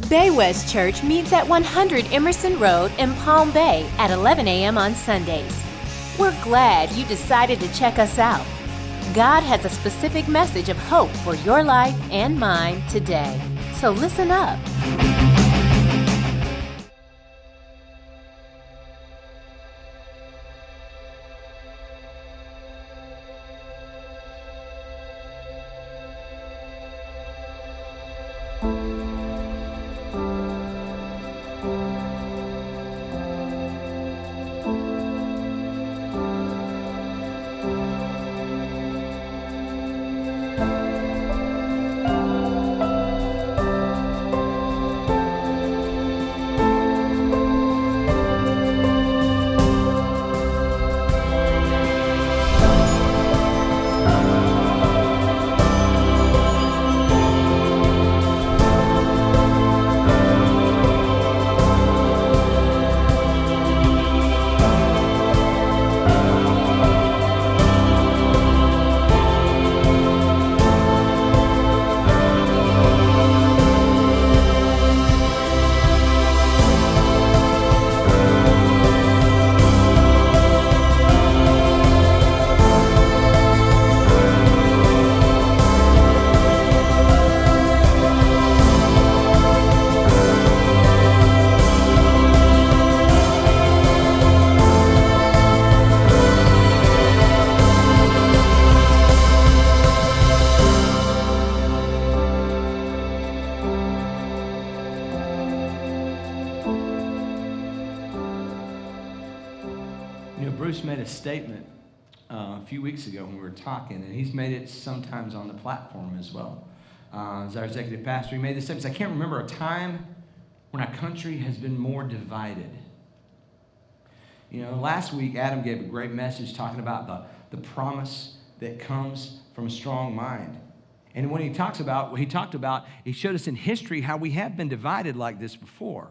Bay West Church meets at 100 Emerson Road in Palm Bay at 11 a.m. on Sundays. We're glad you decided to check us out. God has a specific message of hope for your life and mine today. So listen up. Bruce made a statement a few weeks ago when we were talking, and he's made it sometimes on the platform as well. As our executive pastor, he made this statement. I can't remember a time when our country has been more divided. You know, last week Adam gave a great message talking about the promise that comes from a strong mind. And when he talked about, he showed us in history how we have been divided like this before.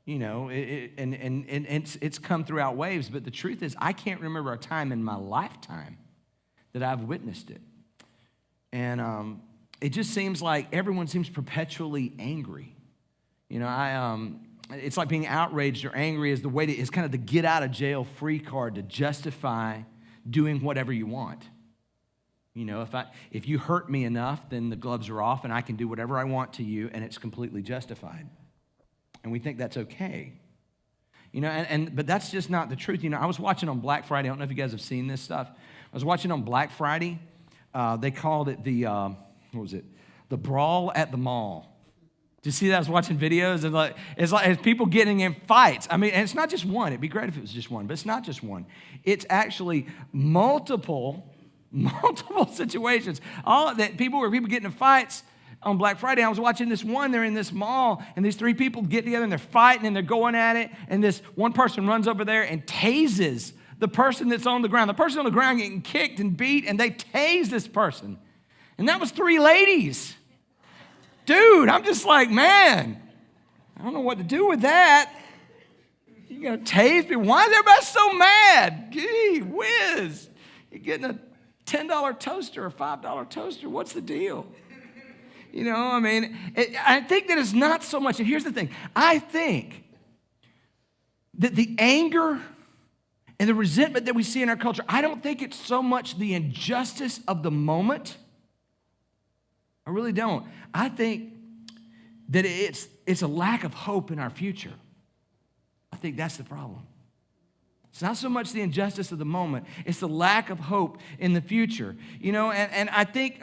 You know, it's come throughout waves, but the truth is I can't remember a time in my lifetime that I've witnessed it. And it just seems like everyone seems perpetually angry. You know, it's like being outraged or angry is the way is kind of the get out of jail free card to justify doing whatever you want. You know, if you hurt me enough, then the gloves are off and I can do whatever I want to you and it's completely justified. And we think that's okay. You know, but that's just not the truth. You know, I was watching on Black Friday. I don't know if you guys have seen this stuff. I was watching on Black Friday. They called it the brawl at the mall. Did you see that? I was watching videos and it's people getting in fights. I mean, and it's not just one. It'd be great if it was just one, but it's not just one. It's actually multiple situations. People getting in fights. On Black Friday, I was watching this one. They're in this mall, and these three people get together, and they're fighting, and they're going at it, and this one person runs over there and tases the person that's on the ground. The person on the ground getting kicked and beat, and they tase this person. And that was three ladies. Dude, I'm just like, man, I don't know what to do with that. You're going to tase me? Why is everybody so mad? Gee whiz. You're getting a $10 toaster or $5 toaster. What's the deal? You know, I mean, I think that it's not so much, and here's the thing. I think that the anger and the resentment that we see in our culture, I don't think it's so much the injustice of the moment. I really don't. I think that it's a lack of hope in our future. I think that's the problem. It's not so much the injustice of the moment. It's the lack of hope in the future. You know, and I think...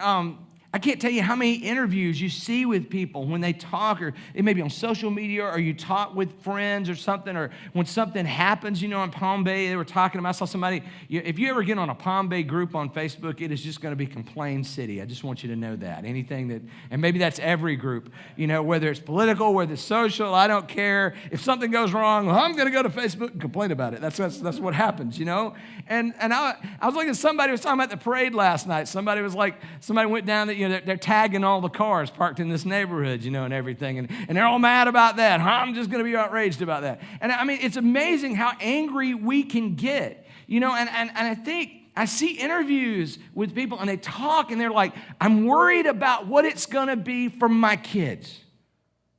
I can't tell you how many interviews you see with people when they talk, or it may be on social media, or you talk with friends or something, or when something happens, you know, in Palm Bay, they were talking about, I saw somebody, if you ever get on a Palm Bay group on Facebook, it is just going to be Complain City. I just want you to know that. Anything that, and maybe that's every group, you know, whether it's political, whether it's social, I don't care. If something goes wrong, well, I'm going to go to Facebook and complain about it. That's what happens, you know. And I was looking at somebody who was talking about the parade last night. Somebody went down that, you know, they're tagging all the cars parked in this neighborhood, you know, and everything. And they're all mad about that. I'm just going to be outraged about that. And I mean, it's amazing how angry we can get, you know, and I think I see interviews with people and they talk and they're like, I'm worried about what it's going to be for my kids.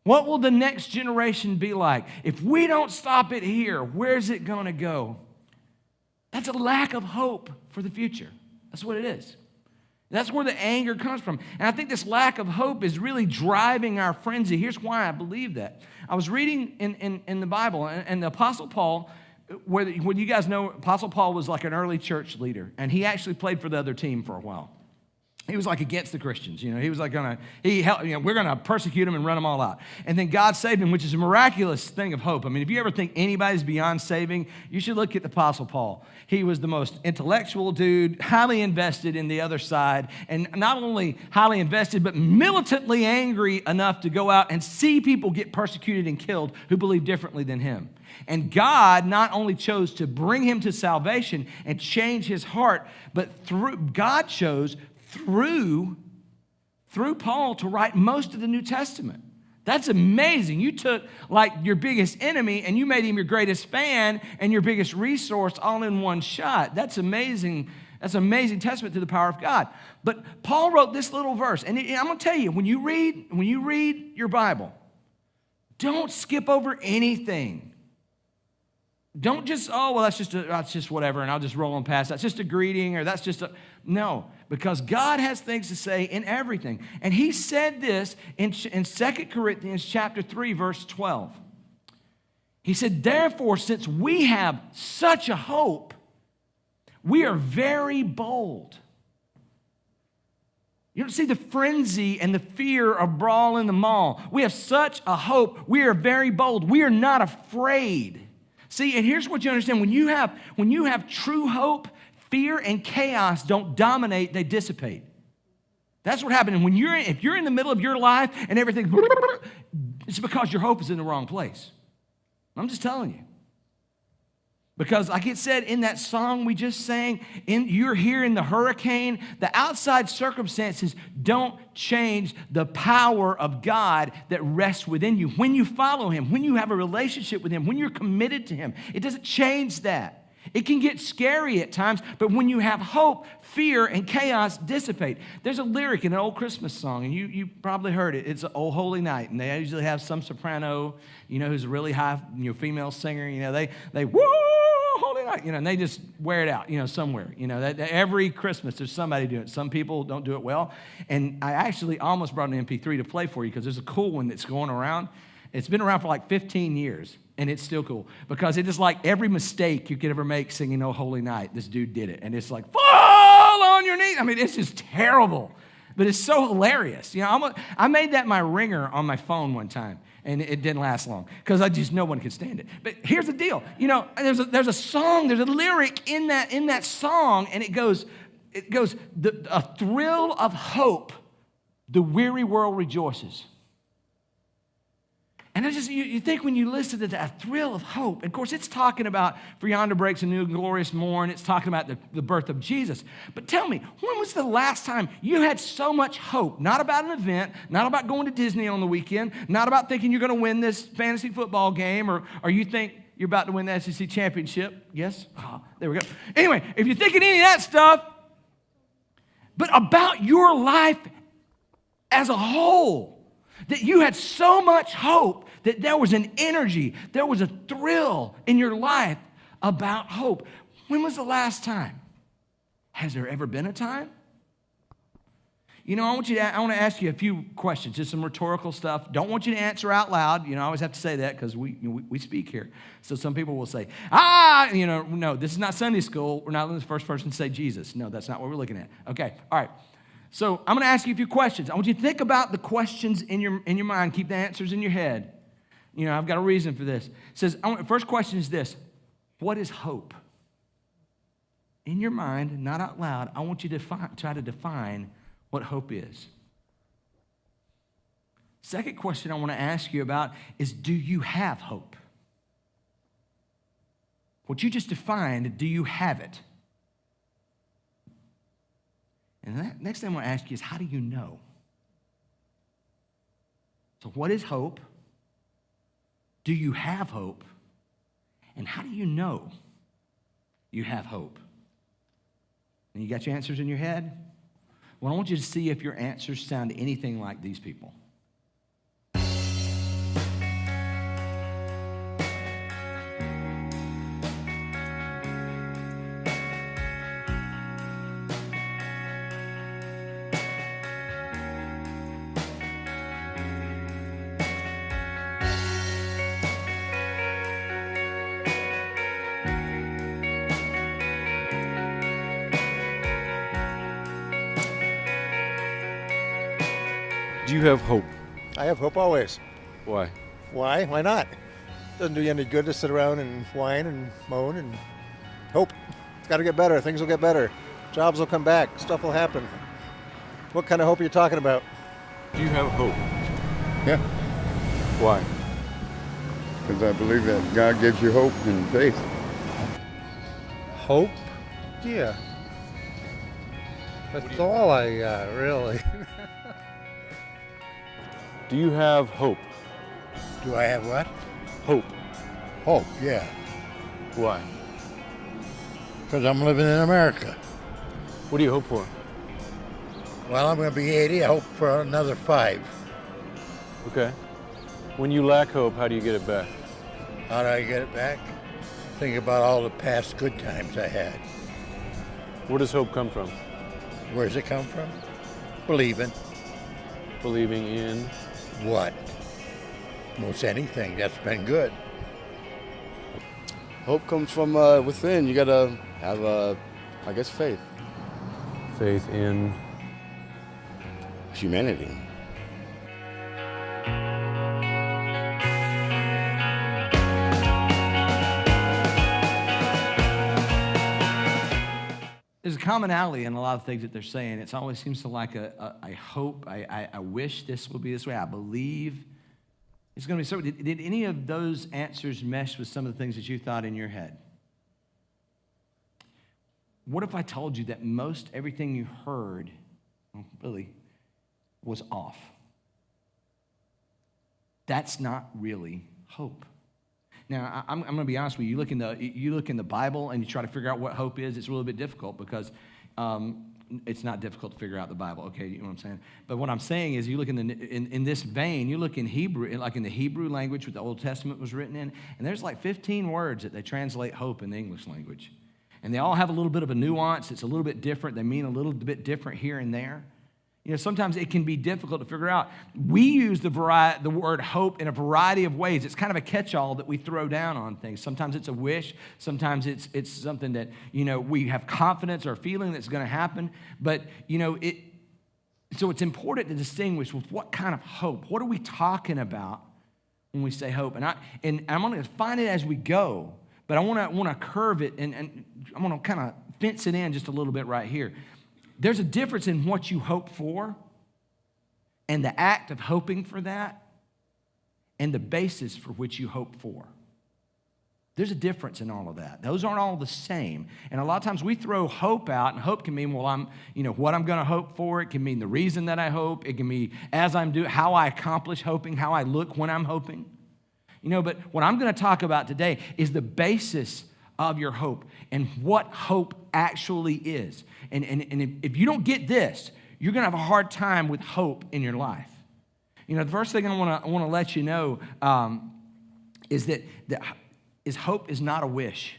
What will the next generation be like? If we don't stop it here, where's it going to go? That's a lack of hope for the future. That's what it is. That's where the anger comes from. And I think this lack of hope is really driving our frenzy. Here's why I believe that. I was reading in the Bible, and the Apostle Paul, where you guys know, Apostle Paul was like an early church leader, and he actually played for the other team for a while. He was like against the Christians, He was like we're gonna persecute them and run them all out. And then God saved him, which is a miraculous thing of hope. I mean, if you ever think anybody's beyond saving, you should look at the Apostle Paul. He was the most intellectual dude, highly invested in the other side, and not only highly invested, but militantly angry enough to go out and see people get persecuted and killed who believe differently than him. And God not only chose to bring him to salvation and change his heart, but God chose through Paul to write most of the New Testament. That's amazing. You took like your biggest enemy and you made him your greatest fan and your biggest resource all in one shot. That's amazing. That's an amazing testament to the power of God. But Paul wrote this little verse, and I'm going to tell you, when you read your Bible, don't skip over anything. Don't just, that's just whatever, and I'll just roll on past. That's just a greeting, or that's just a... No, because God has things to say in everything. And he said this in 2 Corinthians chapter 3, verse 12. He said, therefore, since we have such a hope, we are very bold. You don't see the frenzy and the fear of brawl in the mall. We have such a hope. We are very bold. We are not afraid. See, and here's what you understand. When you have true hope, fear and chaos don't dominate, they dissipate. That's what happens. And if you're in the middle of your life and everything, it's because your hope is in the wrong place. I'm just telling you. Because like it said in that song we just sang, you're here in the hurricane, the outside circumstances don't change the power of God that rests within you. When you follow him, when you have a relationship with him, when you're committed to him, it doesn't change that. It can get scary at times, but when you have hope, fear and chaos dissipate. There's a lyric in an old Christmas song, and you probably heard it. It's "Oh Holy Night," and they usually have some soprano, who's a really high, female singer. They woo, holy night, and they just wear it out, somewhere. Every Christmas there's somebody doing it. Some people don't do it well, and I actually almost brought an MP3 to play for you because there's a cool one that's going around. It's been around for like 15 years. And it's still cool because it is like every mistake you could ever make singing "Oh Holy Night," this dude did it. And it's like, fall on your knees. I mean, it's just terrible, but it's so hilarious. I made that my ringer on my phone one time, and it didn't last long because no one could stand it. But here's the deal. There's a song, there's a lyric in that song, and it goes, a thrill of hope, the weary world rejoices. And you think when you listen to that, a thrill of hope. And of course, it's talking about "For yonder breaks a new and glorious morn." It's talking about the birth of Jesus. But tell me, when was the last time you had so much hope? Not about an event, not about going to Disney on the weekend, not about thinking you're going to win this fantasy football game, or you think you're about to win the SEC championship. Yes? Oh, there we go. Anyway, if you're thinking any of that stuff, but about your life as a whole, that you had so much hope that there was an energy, there was a thrill in your life about hope. When was the last time? Has there ever been a time? I want to ask you a few questions, just some rhetorical stuff. Don't want you to answer out loud. I always have to say that because we speak here. So some people will say, no, this is not Sunday school. We're not letting the first person say Jesus. No, that's not what we're looking at. Okay, all right. So I'm going to ask you a few questions. I want you to think about the questions in your mind. Keep the answers in your head. I've got a reason for this. It says, first question is this: what is hope? In your mind, not out loud, I want you to try to define what hope is. Second question I want to ask you about is, do you have hope? What you just defined, do you have it? And the next thing I want to ask you is, how do you know? So what is hope? Do you have hope? And how do you know you have hope? And you got your answers in your head? Well, I want you to see if your answers sound anything like these people. you have hope? I have hope always. Why? Why? Why not? Doesn't do you any good to sit around and whine and moan and hope. It's got to get better. Things will get better. Jobs will come back. Stuff will happen. What kind of hope are you talking about? Do you have hope? Yeah, Why? because I believe that God gives you hope and faith. Hope? Yeah. That's all I got, really. Do you have hope? Do I have what? Hope. Hope, yeah. Why? Because I'm living in America. What do you hope for? Well, I'm going to be 80. I hope for another 5. Okay. When you lack hope, how do you get it back? How do I get it back? Think about all the past good times I had. Where does hope come from? Where's it come from? Believing. Believing in. What? Most anything. That's been good. Hope comes from within. You gotta have, I guess, faith. Faith in. Humanity. There's a commonality in a lot of things that they're saying. It always seems to like I hope, I wish this will be this way, I believe it's going to be so. Did any of those answers mesh with some of the things that you thought in your head? What if I told you that most everything you heard, really, was off? That's not really hope. Now, I'm going to be honest with you. You look in the Bible and you try to figure out what hope is. It's a little bit difficult because it's not difficult to figure out the Bible. Okay, you know what I'm saying? But what I'm saying is, you look in this vein. You look in Hebrew, like in the Hebrew language, what the Old Testament was written in, and there's like 15 words that they translate hope in the English language, and they all have a little bit of a nuance. It's a little bit different. They mean a little bit different here and there. You know, sometimes it can be difficult to figure out. We use the word hope in a variety of ways. It's kind of a catch-all that we throw down on things. Sometimes it's a wish. Sometimes it's something that, you know, we have confidence or feeling that's going to happen. But, you know, so it's important to distinguish with what kind of hope. What are we talking about when we say hope? And I'm going to find it as we go, but I want to curve it, and I'm going to kind of fence it in just a little bit right here. There's a difference in what you hope for and the act of hoping for that and the basis for which you hope for. There's a difference in all of that. Those aren't all the same. And a lot of times we throw hope out, and hope can mean, well, what I'm going to hope for. It can mean the reason that I hope. It can be as I'm doing, how I accomplish hoping, how I look when I'm hoping. You know, but what I'm going to talk about today is the basis of your hope and what hope actually is. And if you don't get this, you're going to have a hard time with hope in your life. You know, the first thing I want to let you know is that hope is not a wish.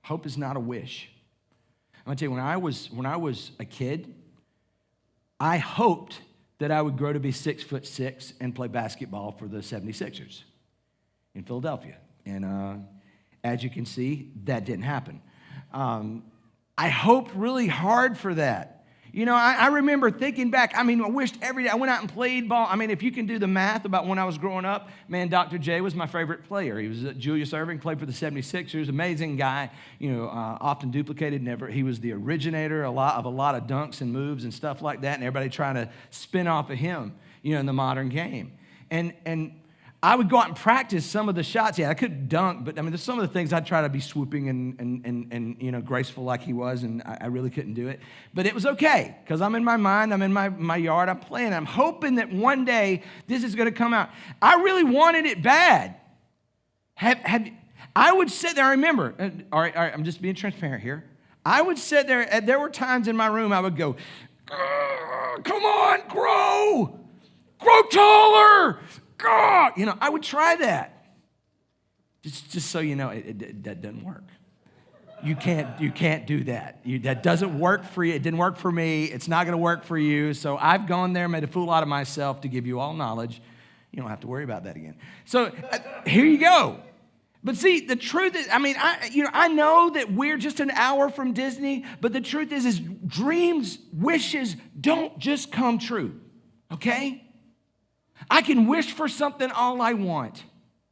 Hope is not a wish. I'm going to tell you, when I was a kid, I hoped that I would grow to be 6'6" and play basketball for the 76ers in Philadelphia. And as you can see, that didn't happen. I hoped really hard for that. You know, I remember thinking back, I wished every day I went out and played ball. If you can do the math about when I was growing up, man, Dr. J was my favorite player. He was Julius Erving, played for the 76ers, amazing guy, you know, often duplicated, he was the originator of a lot of dunks and moves and stuff like that, and everybody trying to spin off of him, you know, in the modern game. And I would go out and practice some of the shots. Yeah, I couldn't dunk, but there's some of the things I'd try to be swooping and you know, graceful like he was, and I really couldn't do it. But it was okay, because I'm in my mind, I'm in my yard, I'm playing. I'm hoping that one day this is going to come out. I really wanted it bad. I would sit there, I remember, all right, I'm just being transparent here. I would sit there, and there were times in my room I would go, come on, grow taller. God, you know, I would try that. Just so you know, that doesn't work. You can't do that. That doesn't work for you. It didn't work for me. It's not going to work for you. So I've gone there, made a fool out of myself to give you all knowledge. You don't have to worry about that again. So here you go. But see, the truth is, I know that we're just an hour from Disney, but the truth is dreams, wishes don't just come true. okay? I can wish for something all I want.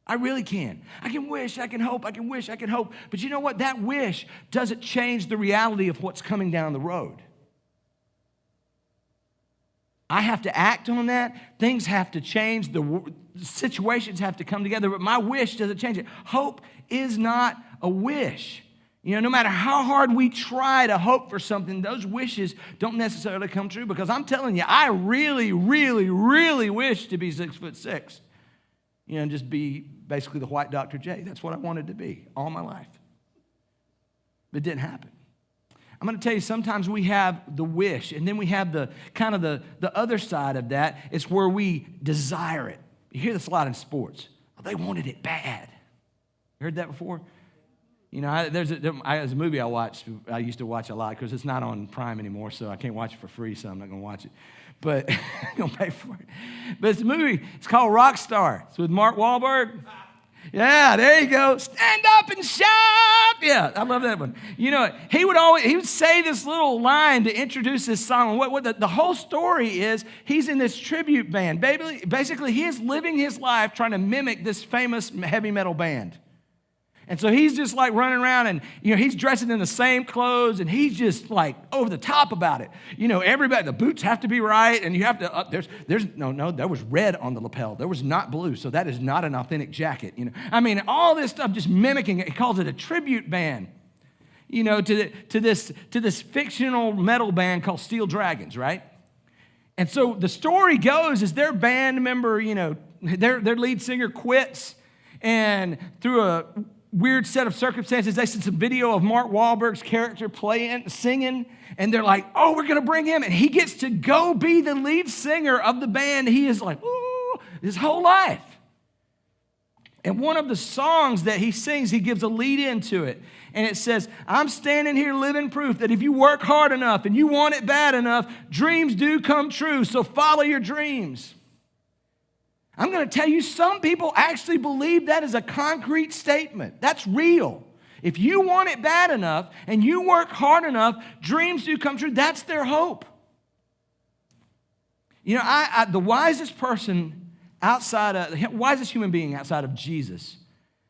I really can. I can wish, I can hope, I can wish, I can hope. But you know what? That wish doesn't change the reality of what's coming down the road. I have to act on that. Things have to change. The situations have to come together. But my wish doesn't change it. Hope is not a wish. You know, no matter how hard we try to hope for something, those wishes don't necessarily come true, because I'm telling you, I really, really, really wish to be 6'6". You know, and just be basically the white Dr. J. That's what I wanted to be all my life. But it didn't happen. I'm going to tell you, sometimes we have the wish, and then we have the kind of the other side of that. It's where we desire it. You hear this a lot in sports. Oh, they wanted it bad. You heard that before? You know, there's a movie I used to watch a lot, because it's not on Prime anymore, so I can't watch it for free, so I'm not going to watch it. But I'm going to pay for it. But it's a movie. It's called Rockstar. It's with Mark Wahlberg. Yeah, there you go. Stand up and shout. Yeah, I love that one. You know, he would say this little line to introduce this song. What the whole story is, he's in this tribute band. Basically, he is living his life trying to mimic this famous heavy metal band. And so he's just like running around, and, you know, he's dressing in the same clothes, and he's just like over the top about it. You know, everybody, the boots have to be right, and you have to, there was red on the lapel. There was not blue, so that is not an authentic jacket, you know. I mean, all this stuff just mimicking it. He calls it a tribute band, you know, to this fictional metal band called Steel Dragons, right? And so the story goes is their band member, you know, their lead singer quits, and through a weird set of circumstances, they sent some video of Mark Wahlberg's character singing, and they're like, oh, we're going to bring him, and he gets to go be the lead singer of the band. He is like, ooh, his whole life. And one of the songs that he sings, he gives a lead into it, and it says, I'm standing here living proof that if you work hard enough and you want it bad enough, dreams do come true, so follow your dreams. I'm going to tell you, some people actually believe that is a concrete statement. That's real. If you want it bad enough and you work hard enough, dreams do come true. That's their hope. You know, the wisest human being outside of Jesus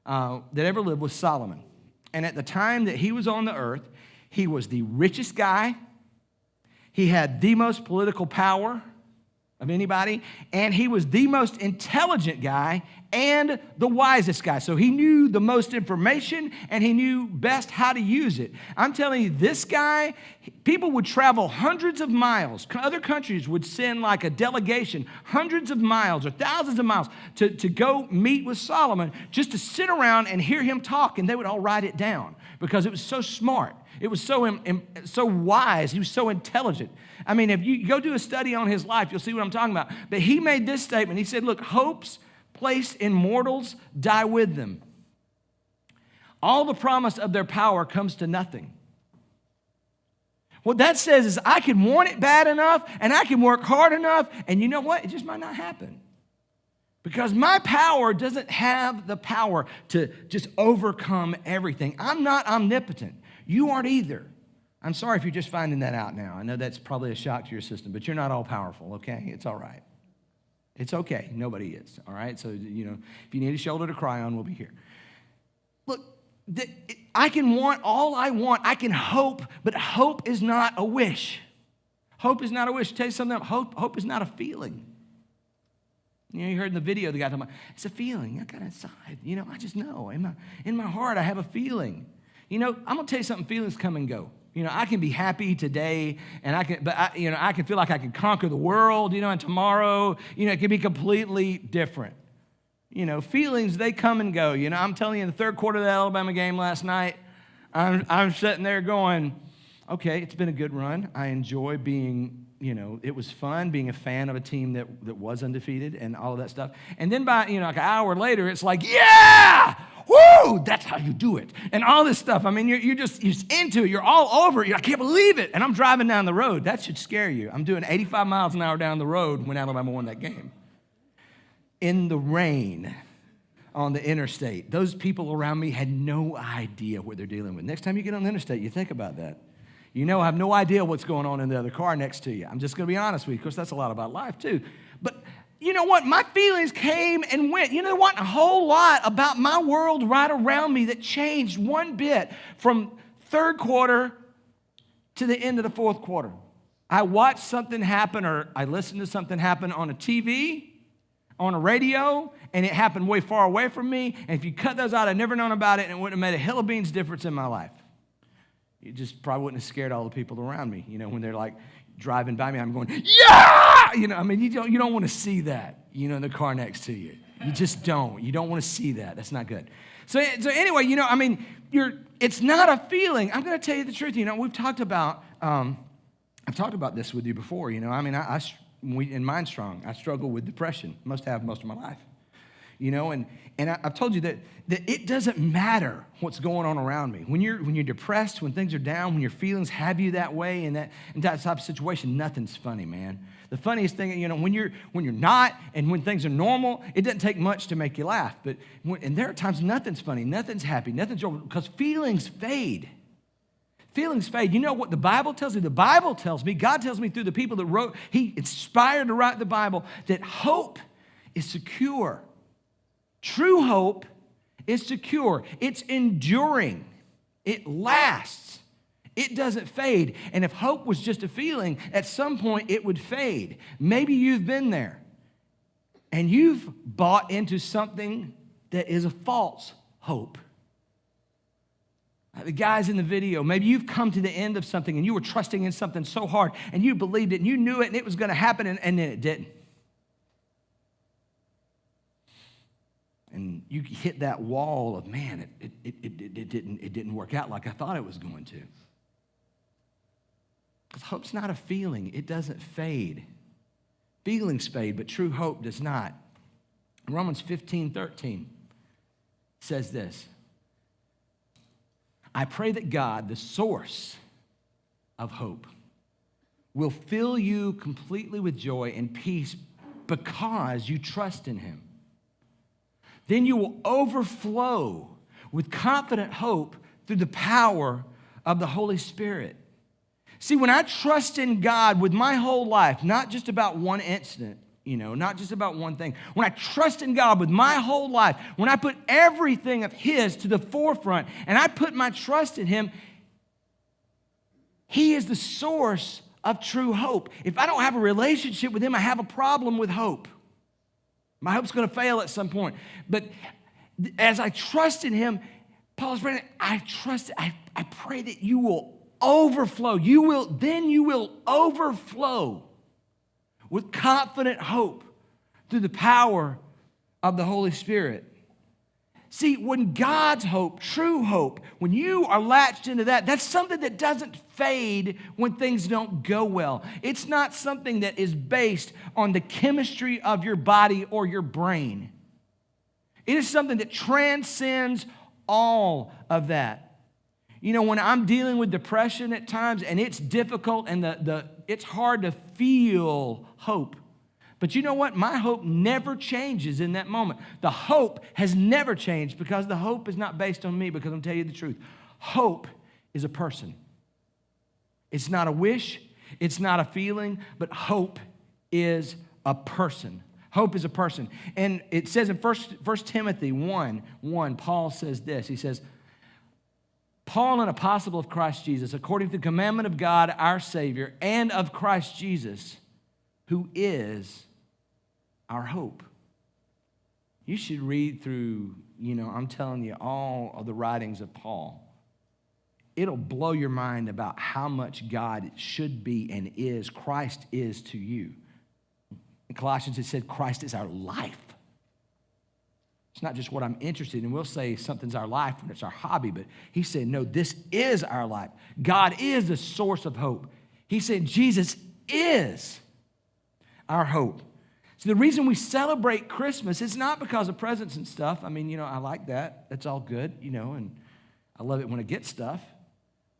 that ever lived was Solomon. And at the time that he was on the earth, he was the richest guy. He had the most political power of anybody, and he was the most intelligent guy and the wisest guy. So he knew the most information, and he knew best how to use it. I'm telling you, this guy, people would travel hundreds of miles. Other countries would send like a delegation, hundreds of miles or thousands of miles to go meet with Solomon, just to sit around and hear him talk, and they would all write it down because it was so smart. It was so wise. He was so intelligent. I mean, if you go do a study on his life, you'll see what I'm talking about. But he made this statement. He said, look, hopes placed in mortals die with them. All the promise of their power comes to nothing. What that says is I can want it bad enough, and I can work hard enough, and you know what? It just might not happen. Because my power doesn't have the power to just overcome everything. I'm not omnipotent. You aren't either. I'm sorry if you're just finding that out now. I know that's probably a shock to your system, but you're not all powerful, okay? It's all right. It's okay. Nobody is, all right? So, you know, if you need a shoulder to cry on, we'll be here. Look, I can want all I want. I can hope, but hope is not a wish. Hope is not a wish. I'll tell you something, hope is not a feeling. You know, you heard in the video the guy talking about, it's a feeling. I got inside. You know, I just know. In my heart, I have a feeling. You know, I'm going to tell you something, feelings come and go. You know, I can be happy today, and I can feel like I can conquer the world, you know, and tomorrow, you know, it can be completely different. You know, feelings, they come and go. You know, I'm telling you, in the third quarter of the Alabama game last night, I'm sitting there going, okay, it's been a good run. I enjoy being, you know, it was fun being a fan of a team that was undefeated and all of that stuff. And then by, you know, like an hour later, it's like, yeah! Woo! That's how you do it. And all this stuff. I mean, you're just into it. You're all over it. I can't believe it. And I'm driving down the road. That should scare you. I'm doing 85 miles an hour down the road when Alabama won that game. In the rain on the interstate. Those people around me had no idea what they're dealing with. Next time you get on the interstate, you think about that. You know, I have no idea what's going on in the other car next to you. I'm just going to be honest with you, because that's a lot about life too. you know what? My feelings came and went. You know, there wasn't a whole lot about my world right around me that changed one bit from third quarter to the end of the fourth quarter. I watched something happen, or I listened to something happen on a TV, on a radio, and it happened way far away from me. And if you cut those out, I'd never known about it, and it wouldn't have made a hill of beans difference in my life. It just probably wouldn't have scared all the people around me. You know, when they're like driving by me, I'm going, yeah! You know, I mean, you don't want to see that, you know, in the car next to you. You just don't. You don't want to see that. That's not good. So anyway, you know, I mean, it's not a feeling. I'm going to tell you the truth. You know, we've talked about, I've talked about this with you before. You know, I mean, in Mindstrong, I struggle with depression. Must have most of my life. You know, and I've told you that it doesn't matter what's going on around me. When you're depressed, when things are down, when your feelings have you that way, in that type of situation, nothing's funny, man. The funniest thing, you know, when you're not, and when things are normal, it doesn't take much to make you laugh. And there are times nothing's funny, nothing's happy, nothing's joyful, because feelings fade. Feelings fade. You know what the Bible tells me? The Bible tells me, God tells me through the people that wrote, He inspired to write the Bible, that hope is secure. True hope is secure. It's enduring. It lasts. It doesn't fade. And if hope was just a feeling, at some point it would fade. Maybe you've been there and you've bought into something that is a false hope. The guys in the video, maybe you've come to the end of something and you were trusting in something so hard and you believed it and you knew it and it was going to happen and then it didn't. And you hit that wall of, man, it didn't work out like I thought it was going to. Because hope's not a feeling. It doesn't fade. Feelings fade, but true hope does not. Romans 15:13 says this: I pray that God, the source of hope, will fill you completely with joy and peace because you trust in Him. Then you will overflow with confident hope through the power of the Holy Spirit. See, when I trust in God with my whole life, not just about one incident, you know, not just about one thing. When I trust in God with my whole life, when I put everything of His to the forefront and I put my trust in Him, He is the source of true hope. If I don't have a relationship with Him, I have a problem with hope. My hope's going to fail at some point. But as I trust in Him, Paul's praying, I pray that you will overflow. You will overflow with confident hope through the power of the Holy Spirit. See, when God's hope, true hope, when you are latched into that, that's something that doesn't fade when things don't go well. It's not something that is based on the chemistry of your body or your brain. It is something that transcends all of that. You know, when I'm dealing with depression at times and it's difficult and it's hard to feel hope. But you know what? My hope never changes in that moment. The hope has never changed because the hope is not based on me, because I'm telling you the truth. Hope is a person. It's not a wish. It's not a feeling, but hope is a person. Hope is a person. And it says in 1 Timothy 1, Paul says this. He says, Paul, an apostle of Christ Jesus, according to the commandment of God, our Savior, and of Christ Jesus, who is our hope. You should read through, I'm telling you, all of the writings of Paul. It'll blow your mind about how much God should be and is, Christ is to you. In Colossians, it said Christ is our life. It's not just what I'm interested in. We'll say something's our life when it's our hobby, but he said, no, this is our life. God is the source of hope. He said Jesus is our hope. So the reason we celebrate Christmas is not because of presents and stuff. I mean, I like that. That's all good, and I love it when I get stuff.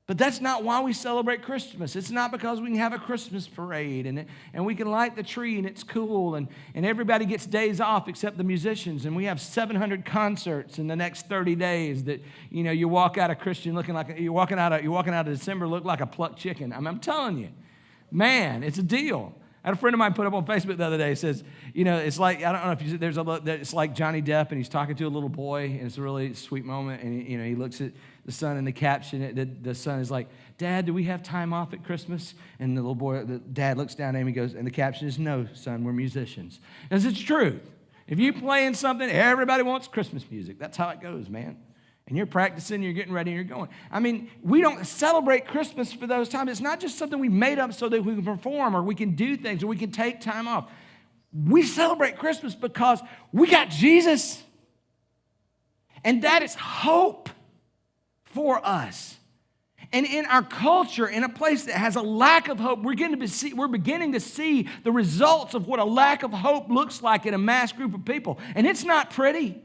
But that's not why we celebrate Christmas. It's not because we can have a Christmas parade and we can light the tree and it's cool and everybody gets days off except the musicians, and we have 700 concerts in the next 30 days that, you walk out of Christian looking like, you're walking out of December look like a plucked chicken. I'm telling you, man, it's a deal. I had a friend of mine put up on Facebook the other day. It says, it's like, I don't know if you see, it's like Johnny Depp, and he's talking to a little boy, and it's a really sweet moment, and he looks at the son, and the caption, the son is like, Dad, do we have time off at Christmas? And the dad looks down at him, and goes, and the caption is, no, son, we're musicians. Because it's true. If you're playing something, everybody wants Christmas music. That's how it goes, man. And you're practicing, you're getting ready, and you're going. I mean, we don't celebrate Christmas for those times. It's not just something we made up so that we can perform or we can do things or we can take time off. We celebrate Christmas because we got Jesus. And that is hope for us. And in our culture, in a place that has a lack of hope, we're beginning to see the results of what a lack of hope looks like in a mass group of people. And it's not pretty.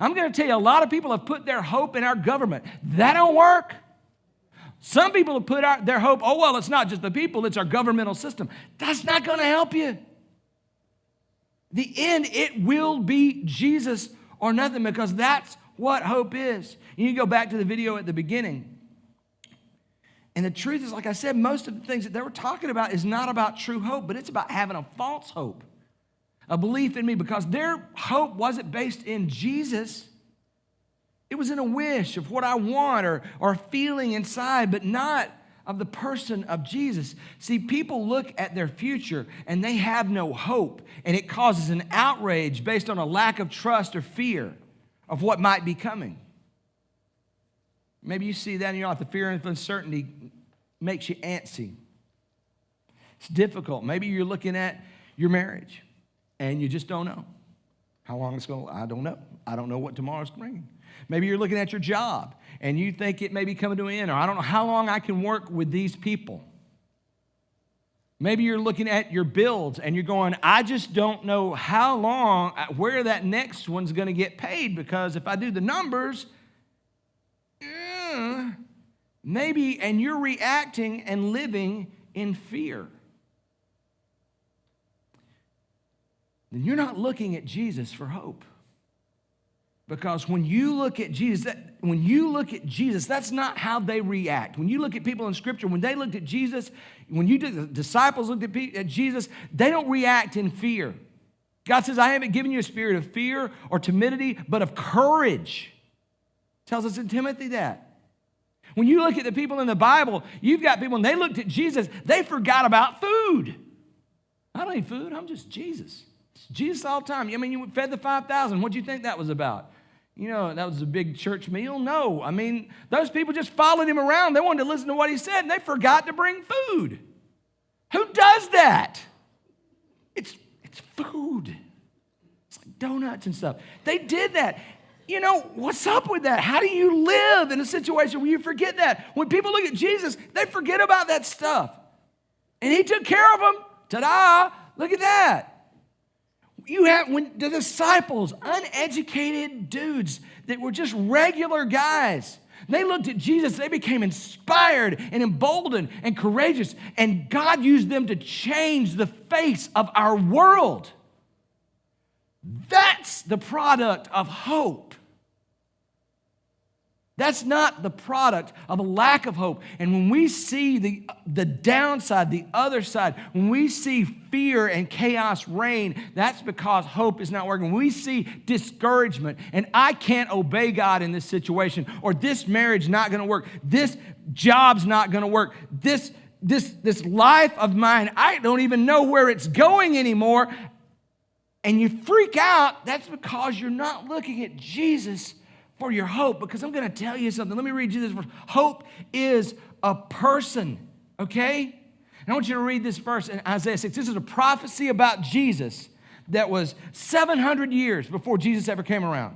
I'm going to tell you, a lot of people have put their hope in our government. That don't work. Some people have put their hope, it's not just the people, it's our governmental system. That's not going to help you. The end, it will be Jesus or nothing, because that's what hope is. You go back to the video at the beginning. And the truth is, like I said, most of the things that they were talking about is not about true hope, but it's about having a false hope. A belief in me, because their hope wasn't based in Jesus. It was in a wish of what I want or a feeling inside, but not of the person of Jesus. See, people look at their future and they have no hope, and it causes an outrage based on a lack of trust or fear of what might be coming. Maybe you see that in your life. The fear and uncertainty makes you antsy. It's difficult. Maybe you're looking at your marriage and you just don't know how long it's going to last. I don't know. I don't know what tomorrow's bringing. Maybe you're looking at your job and you think it may be coming to an end, or I don't know how long I can work with these people. Maybe you're looking at your bills and you're going, I just don't know how long, where that next one's going to get paid, because if I do the numbers, maybe, and you're reacting and living in fear. Then you're not looking at Jesus for hope. Because when you look at Jesus, that's not how they react. When you look at people in Scripture, when they looked at Jesus, the disciples looked at Jesus, they don't react in fear. God says, I haven't given you a spirit of fear or timidity, but of courage. Tells us in Timothy that. When you look at the people in the Bible, you've got people, when they looked at Jesus, they forgot about food. I don't need food, I'm just Jesus. It's Jesus all the time. I mean, you fed the 5,000. What do you think that was about? That was a big church meal? No. I mean, those people just followed him around. They wanted to listen to what he said, and they forgot to bring food. Who does that? It's food. It's like donuts and stuff. They did that. What's up with that? How do you live in a situation where you forget that? When people look at Jesus, they forget about that stuff. And he took care of them. Ta-da! Look at that. When the disciples, uneducated dudes that were just regular guys, they looked at Jesus, they became inspired and emboldened and courageous, and God used them to change the face of our world. That's the product of hope. That's not the product of a lack of hope. And when we see the downside, the other side, when we see fear and chaos reign, that's because hope is not working. When we see discouragement and I can't obey God in this situation, or this marriage not going to work, this job's not going to work, this life of mine, I don't even know where it's going anymore, and you freak out, that's because you're not looking at Jesus for your hope. Because I'm going to tell you something. Let me read you this verse. Hope is a person, okay? And I want you to read this verse in Isaiah 6. This is a prophecy about Jesus that was 700 years before Jesus ever came around.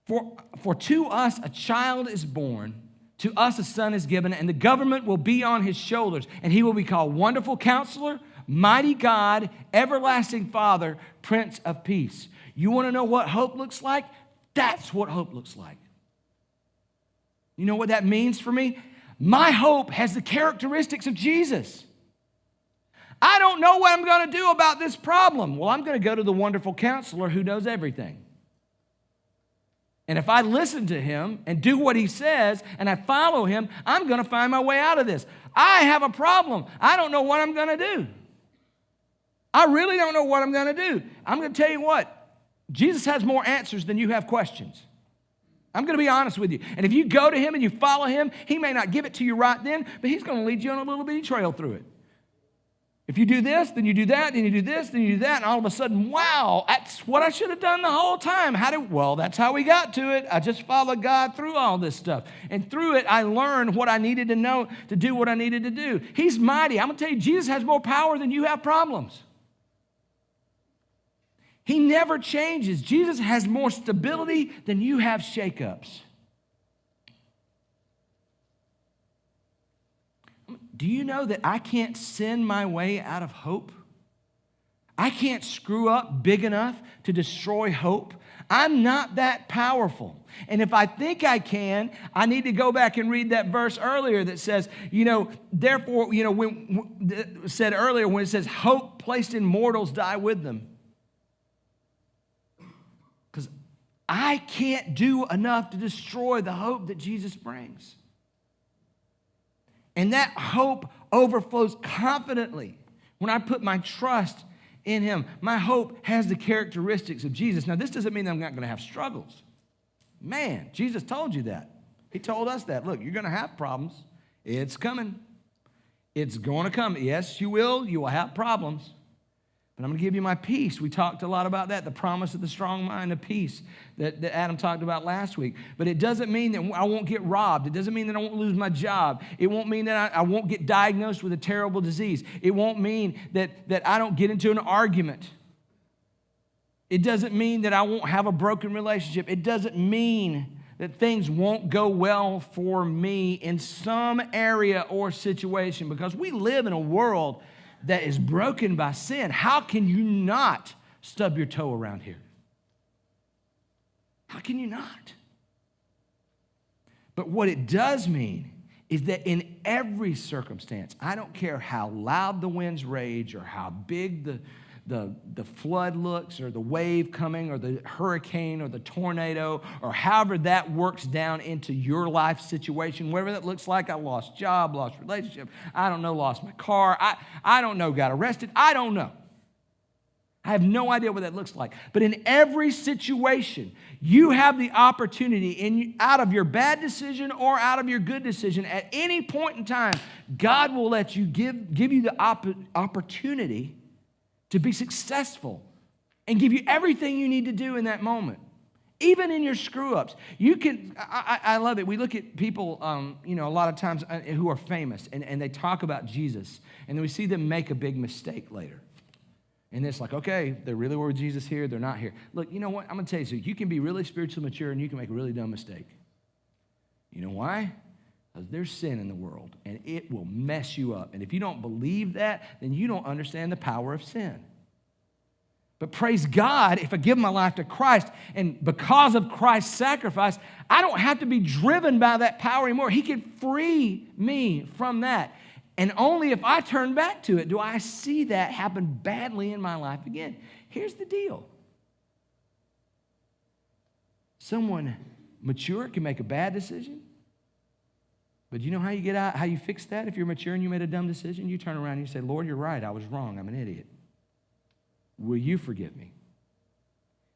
For to us a child is born, to us a son is given, and the government will be on his shoulders, and he will be called Wonderful Counselor, Mighty God, Everlasting Father, Prince of Peace. You want to know what hope looks like? That's what hope looks like. You know what that means for me? My hope has the characteristics of Jesus. I don't know what I'm going to do about this problem. Well, I'm going to go to the Wonderful Counselor who knows everything. And if I listen to him and do what he says and I follow him, I'm going to find my way out of this. I have a problem. I don't know what I'm going to do. I really don't know what I'm going to do. I'm going to tell you what, Jesus has more answers than you have questions. I'm going to be honest with you. And if you go to him and you follow him, he may not give it to you right then, but he's going to lead you on a little bitty trail through it. If you do this, then you do that, then you do this, then you do that, and all of a sudden, wow, that's what I should have done the whole time. Well, that's how we got to it. I just followed God through all this stuff. And through it, I learned what I needed to know to do what I needed to do. He's mighty. I'm going to tell you, Jesus has more power than you have problems. He never changes. Jesus has more stability than you have shakeups. Do you know that I can't sin my way out of hope? I can't screw up big enough to destroy hope. I'm not that powerful. And if I think I can, I need to go back and read that verse earlier that says, therefore, when said earlier when it says, hope placed in mortals die with them. Because I can't do enough to destroy the hope that Jesus brings. And that hope overflows confidently when I put my trust in him. My hope has the characteristics of Jesus. Now, this doesn't mean that I'm not going to have struggles. Man, Jesus told you that. He told us that. Look, you're going to have problems. It's coming. It's going to come. Yes, you will. You will have problems. But I'm going to give you my peace. We talked a lot about that, the promise of the strong mind of peace that Adam talked about last week. But it doesn't mean that I won't get robbed. It doesn't mean that I won't lose my job. It won't mean that I won't get diagnosed with a terrible disease. It won't mean that I don't get into an argument. It doesn't mean that I won't have a broken relationship. It doesn't mean that things won't go well for me in some area or situation, because we live in a world that is broken by sin. How can you not stub your toe around here? How can you not? But what it does mean is that in every circumstance, I don't care how loud the winds rage or how big the flood looks or the wave coming or the hurricane or the tornado or however that works down into your life situation, whatever that looks like. I lost job, lost relationship, I don't know, lost my car, I don't know, got arrested, I don't know. I have no idea what that looks like. But in every situation, you have the opportunity out of your bad decision or out of your good decision at any point in time, God will let you give you the opportunity to be successful and give you everything you need to do in that moment. Even in your screw-ups. You can, I love it. We look at people, a lot of times who are famous, and they talk about Jesus, and then we see them make a big mistake later. And it's like, okay, they really were with Jesus here, they're not here. Look, you know what? I'm going to tell you something. You can be really spiritually mature, and you can make a really dumb mistake. You know why? Because there's sin in the world, and it will mess you up. And if you don't believe that, then you don't understand the power of sin. But praise God, if I give my life to Christ, and because of Christ's sacrifice, I don't have to be driven by that power anymore. He can free me from that. And only if I turn back to it do I see that happen badly in my life again. Here's the deal. Someone mature can make a bad decision. But you know how you get out, how you fix that? If you're mature and you made a dumb decision, you turn around and you say, Lord, you're right. I was wrong. I'm an idiot. Will you forgive me?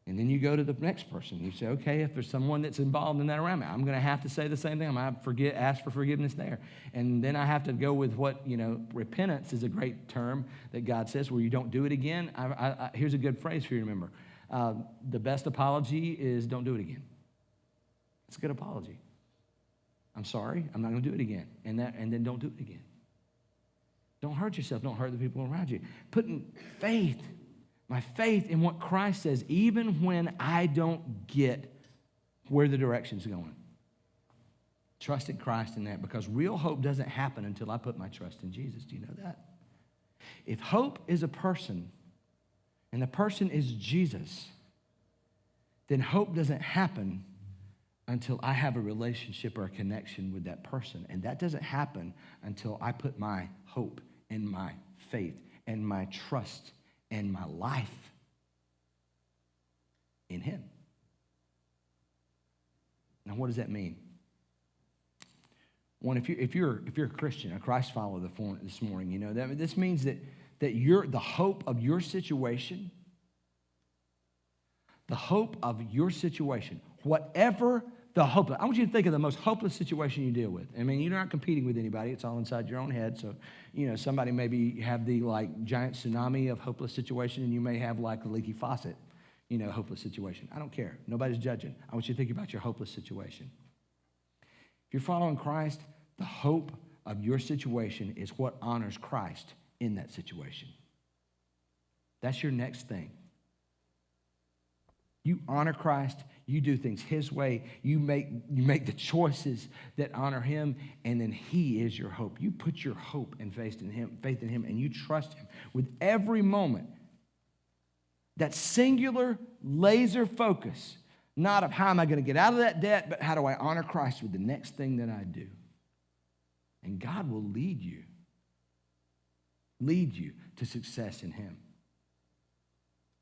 And then you go to the next person. You say, okay, if there's someone that's involved in that around me, I'm going to have to say the same thing. I'm going to ask for forgiveness there. And then I have to go with what, repentance is a great term that God says, where you don't do it again. Here's a good phrase for you to remember. The best apology is don't do it again. It's a good apology. I'm sorry, I'm not going to do it again. And then don't do it again. Don't hurt yourself. Don't hurt the people around you. Putting my faith in what Christ says, even when I don't get where the direction's going. Trust in Christ in that, because real hope doesn't happen until I put my trust in Jesus. Do you know that? If hope is a person, and the person is Jesus, then hope doesn't happen until I have a relationship or a connection with that person. And that doesn't happen until I put my hope and my faith and my trust and my life in him. Now, what does that mean? One, if you're a Christian, a Christ follower this morning, this means that the hope of your situation, whatever the hope, I want you to think of the most hopeless situation you deal with. I mean, you're not competing with anybody. It's all inside your own head. So, somebody maybe have the giant tsunami of hopeless situation, and you may have a leaky faucet, hopeless situation. I don't care. Nobody's judging. I want you to think about your hopeless situation. If you're following Christ, the hope of your situation is what honors Christ in that situation. That's your next thing. You honor Christ, you do things His way, you make the choices that honor Him, and then He is your hope. You put your hope and faith in Him, and you trust Him with every moment. That singular laser focus, not of how am I going to get out of that debt, but how do I honor Christ with the next thing that I do. And God will lead you to success in Him.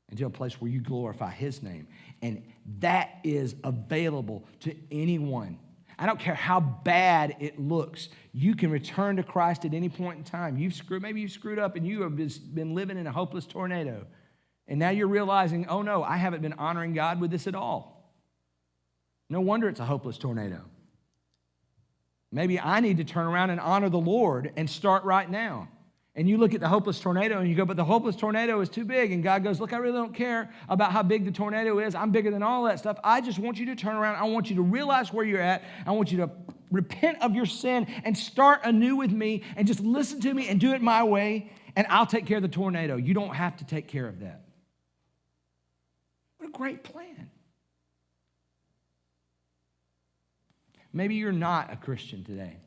And to a place where you glorify His name. And that is available to anyone. I don't care how bad it looks. You can return to Christ at any point in time. Maybe you've screwed up and you have been living in a hopeless tornado. And now you're realizing, oh no, I haven't been honoring God with this at all. No wonder it's a hopeless tornado. Maybe I need to turn around and honor the Lord and start right now. And you look at the hopeless tornado and you go, but the hopeless tornado is too big. And God goes, look, I really don't care about how big the tornado is. I'm bigger than all that stuff. I just want you to turn around. I want you to realize where you're at. I want you to repent of your sin and start anew with me and just listen to me and do it my way, and I'll take care of the tornado. You don't have to take care of that. What a great plan. Maybe you're not a Christian today.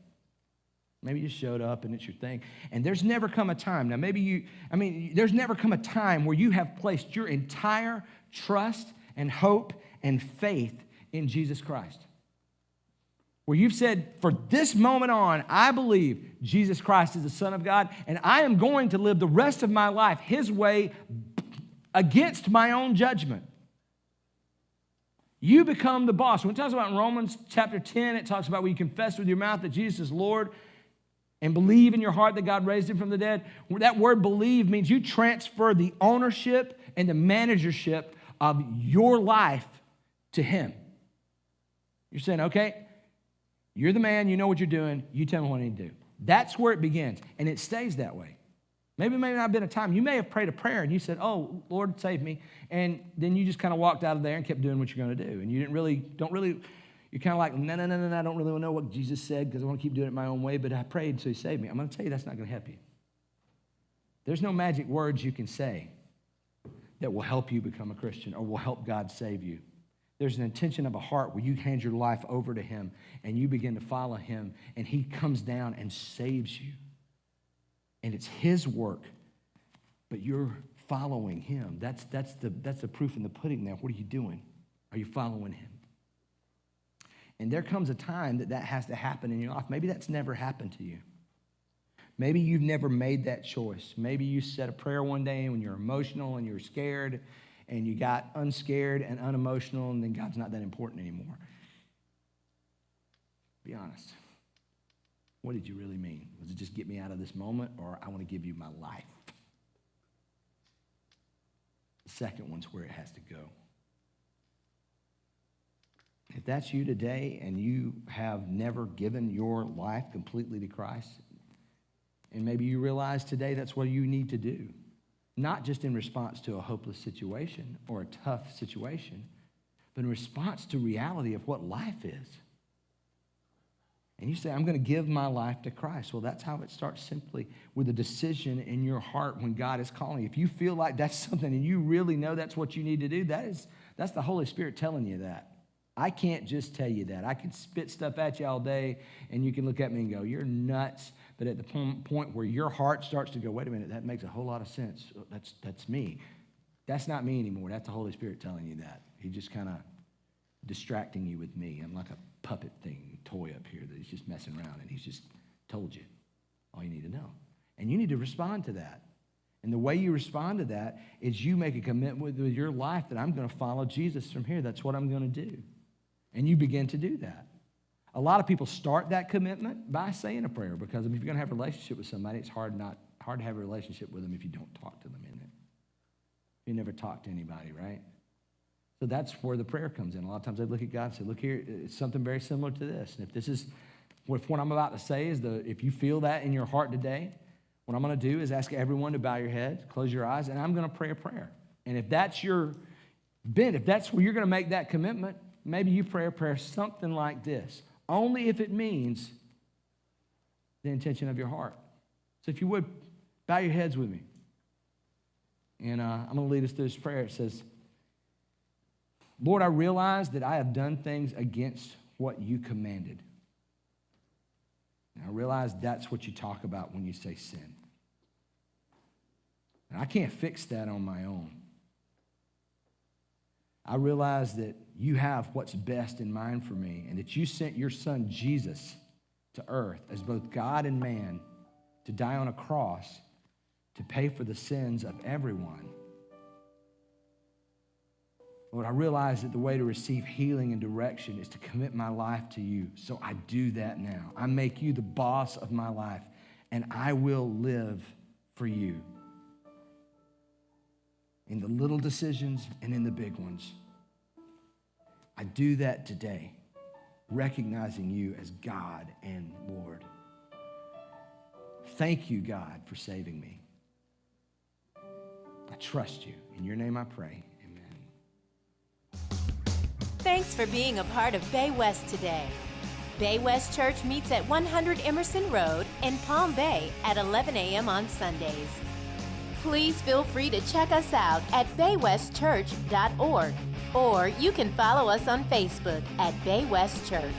Maybe you showed up and it's your thing. And there's never come a time. Now, there's never come a time where you have placed your entire trust and hope and faith in Jesus Christ. Where you've said, for this moment on, I believe Jesus Christ is the Son of God, and I am going to live the rest of my life His way against my own judgment. You become the boss. When it talks about in Romans chapter 10, it talks about when you confess with your mouth that Jesus is Lord and believe in your heart that God raised Him from the dead. That word believe means you transfer the ownership and the managership of your life to Him. You're saying, okay, you're the man, you know what you're doing, you tell me what I need to do. That's where it begins, and it stays that way. Maybe not have been a time. You may have prayed a prayer and you said, oh, Lord, save me. And then you just kind of walked out of there and kept doing what you're going to do. And you you're kind of like, no, I don't really know what Jesus said because I want to keep doing it my own way, but I prayed, so He saved me. I'm going to tell you that's not going to help you. There's no magic words you can say that will help you become a Christian or will help God save you. There's an intention of a heart where you hand your life over to Him and you begin to follow Him, and He comes down and saves you. And it's His work, but you're following Him. That's the proof in the pudding now. What are you doing? Are you following Him? And there comes a time that has to happen in your life. Maybe that's never happened to you. Maybe you've never made that choice. Maybe you said a prayer one day when you're emotional and you're scared, and you got unscared and unemotional, and then God's not that important anymore. Be honest. What did you really mean? Was it just get me out of this moment, or I want to give you my life? The second one's where it has to go. If that's you today and you have never given your life completely to Christ, and maybe you realize today that's what you need to do, not just in response to a hopeless situation or a tough situation, but in response to reality of what life is. And you say, I'm going to give my life to Christ. Well, that's how it starts, simply with a decision in your heart when God is calling you. If you feel like that's something and you really know that's what you need to do, that's the Holy Spirit telling you that. I can't just tell you that. I can spit stuff at you all day, and you can look at me and go, you're nuts. But at the point where your heart starts to go, wait a minute, that makes a whole lot of sense. That's me. That's not me anymore. That's the Holy Spirit telling you that. He's just kind of distracting you with me. I'm like a puppet thing, toy up here that He's just messing around, and He's just told you all you need to know. And you need to respond to that. And the way you respond to that is you make a commitment with your life that I'm going to follow Jesus from here. That's what I'm going to do. And you begin to do that. A lot of people start that commitment by saying a prayer, because if you're going to have a relationship with somebody, it's hard not. hard to have a relationship with them if you don't talk to them, isn't it? You never talk to anybody, right? So that's where the prayer comes in. A lot of times I look at God and say, look here, it's something very similar to this. And if what I'm about to say is if you feel that in your heart today, what I'm going to do is ask everyone to bow your heads, close your eyes, and I'm going to pray a prayer. And if that's your bent, if that's where you're going to make that commitment, maybe you pray a prayer something like this, only if it means the intention of your heart. So if you would, bow your heads with me. And I'm going to lead us through this prayer. It says, Lord, I realize that I have done things against what you commanded. And I realize that's what you talk about when you say sin. And I can't fix that on my own. I realize that you have what's best in mind for me, and that you sent your son Jesus to earth as both God and man to die on a cross to pay for the sins of everyone. Lord, I realize that the way to receive healing and direction is to commit my life to you. So I do that now. I make you the boss of my life, and I will live for you. In the little decisions and in the big ones. I do that today, recognizing you as God and Lord. Thank you, God, for saving me. I trust you. In your name I pray. Thanks for being a part of Bay West today. Bay West Church meets at 100 Emerson Road in Palm Bay at 11 a.m. on Sundays. Please feel free to check us out at baywestchurch.org, or you can follow us on Facebook at Bay West Church.